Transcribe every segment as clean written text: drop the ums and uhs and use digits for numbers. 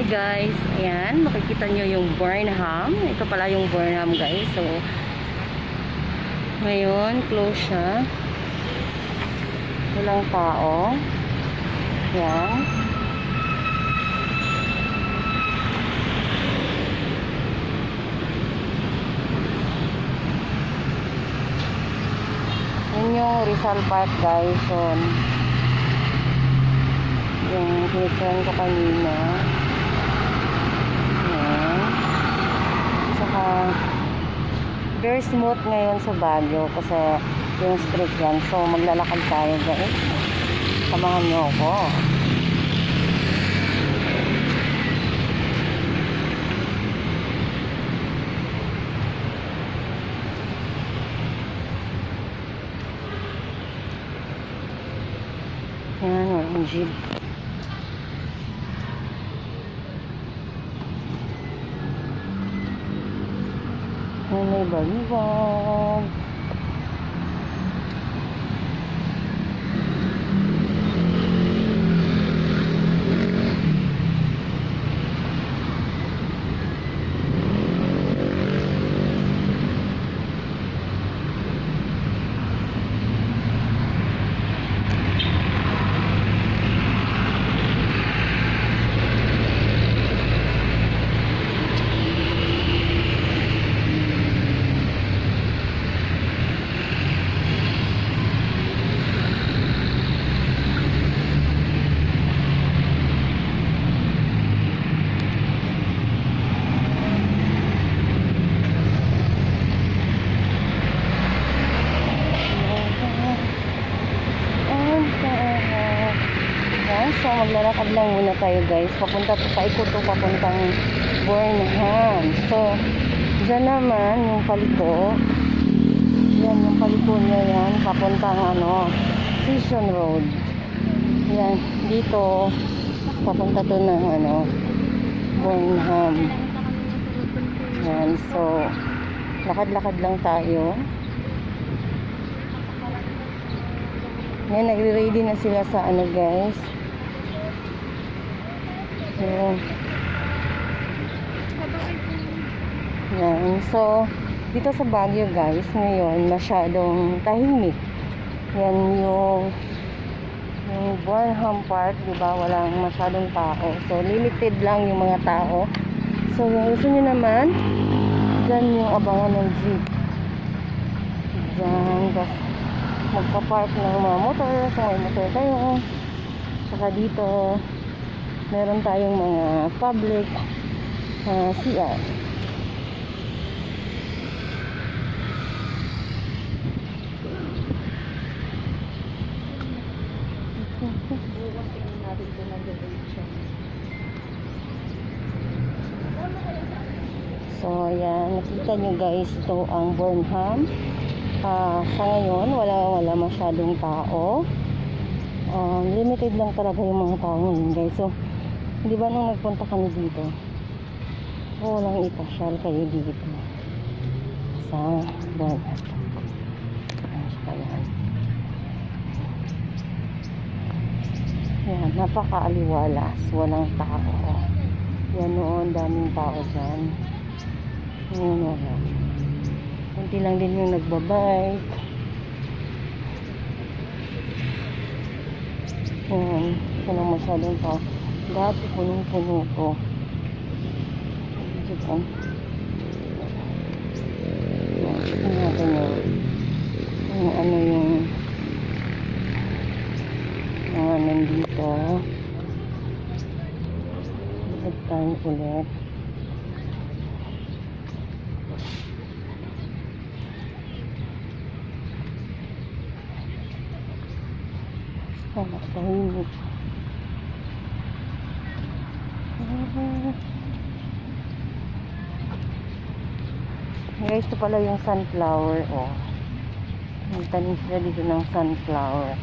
guys. Ayan, makikita nyo yung Burnham. Ito pala yung Burnham guys. So, ngayon, close siya. Walang tao. Ayan. Yun yung Rizal Park guys. So, yung pinitsuhan ko kanina. Ayan. Saka very smooth ngayon sa Baguio kasi yung street yan. So maglalakad tayo guys. Samahan nyo ako. Ayan, walang jeep. May balibag. So maglalakad lang muna tayo guys. Papunta po paikot to papuntang Burnham. So dyan naman yung paliko. Yan yung paliko niya yan. Papuntang Session Road. Yan dito papunta to ng Burnham. Yan so lakad-lakad lang tayo. Yan nagre-ready na sila sa guys. Yan. So, dito sa Baguio guys, ngayon masyadong tahimik. Yan yung Burnham Park, diba? Walang masyadong tao. So, limited lang yung mga tao. So, yung gusto nyo naman, dyan yung abangan ng jeep. Dyan, tapos magpa-park ng mga motor, kung may motor kayo. Saka dito, meron tayong mga public CR. So, ayan. Nakita nyo guys, ito ang Burnham. Sa ngayon, wala masyadong tao. Limited lang talaga yung mga tao ngayon guys. So, di ba nung nagpunta kami dito, walang ipasyal kayo dito sa Burnham. Yan, napakaaliwalas, walang tao. Yan noon, daming tao dyan. Ngayon wala. Kunti lang din yung nagbabike. Yan, walang masyadong tao. Dati punong-puno ko. Dito. Natin yung mga nandito. Dito tayo ulit. Tahimik. Guys, ito pala yung sunflower. Nagtanim sila dito ng sunflower.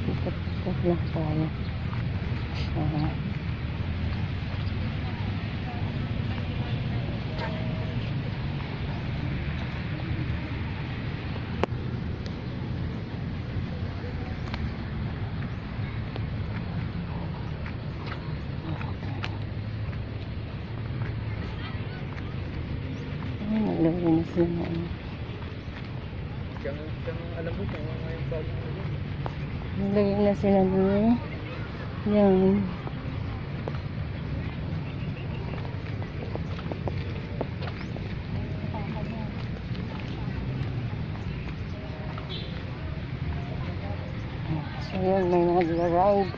Dito lang tayo. Naglagay na sila ng ano. Siyang alam mo kung ano yung bagong ano. Naglagay na sila ng yan. So yun, may nag-ride.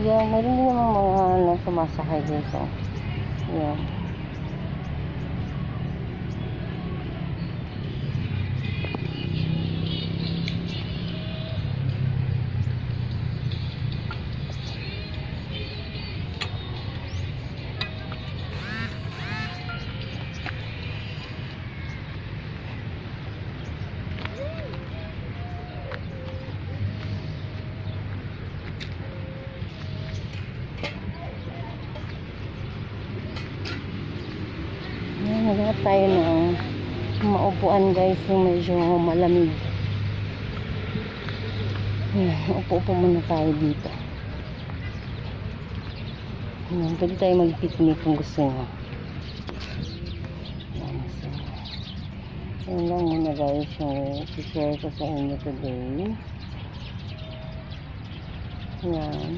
Yan, meron din namang mga sumasakay dito. Yan. Yan, naghanap tayo ng maupuan guys, yung medyo malamig. Yan, upo-upo muna tayo dito. Yan, pwede tayo mag-picnic kung gusto nyo. Yan, so yun lang muna guys yung i-share ko sa inyo today. Yan.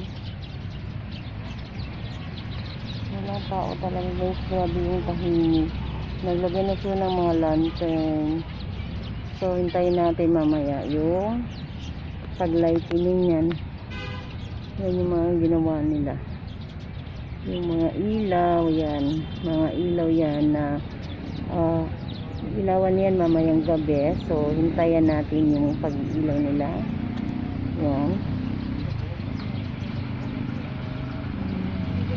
Wala tao talaga guys, grabe yung tahimik. Naglagay na sila ng mga lantern. So hintayin natin mamaya yung pag-lightning yan. Yan yung mga ginawa nila. Yung mga ilaw yan. Mga ilaw yan na ilawan yan mamayang gabi. So hintayin natin yung pag-ilaw nila. Yan.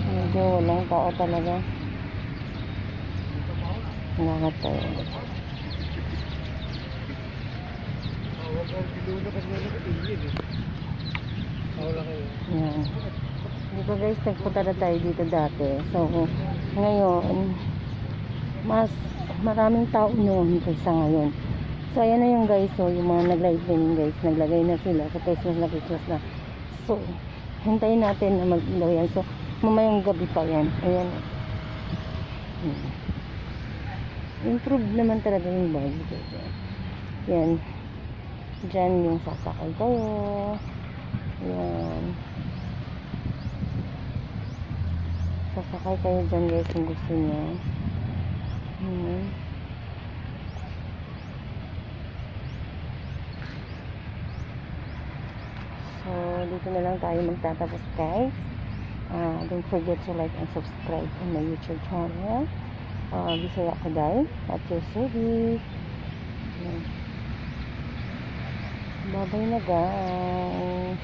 Medyo walang tao talaga. Lahat tayo. Yan. Dito guys, nagpunta na tayo dito dati. So, ngayon, mas maraming tao noon kaysa ngayon. So, ayan na yung guys. So, yung mga nag-lightning guys, naglagay na sila sa Christmas na. So, hintayin natin na mag-ilaw yan. So, mamayang gabi pa yan. Ayan. Improved naman talaga yung bagi guys. Yan. Diyan yung sasakay kayo. Yan. Sasakay kayo dyan guys kung gusto nyo. So, dito na lang tayo magtatapos guys. Don't forget to like and subscribe on my YouTube channel. Bisaya Kaday at your service. Bye bye na guys.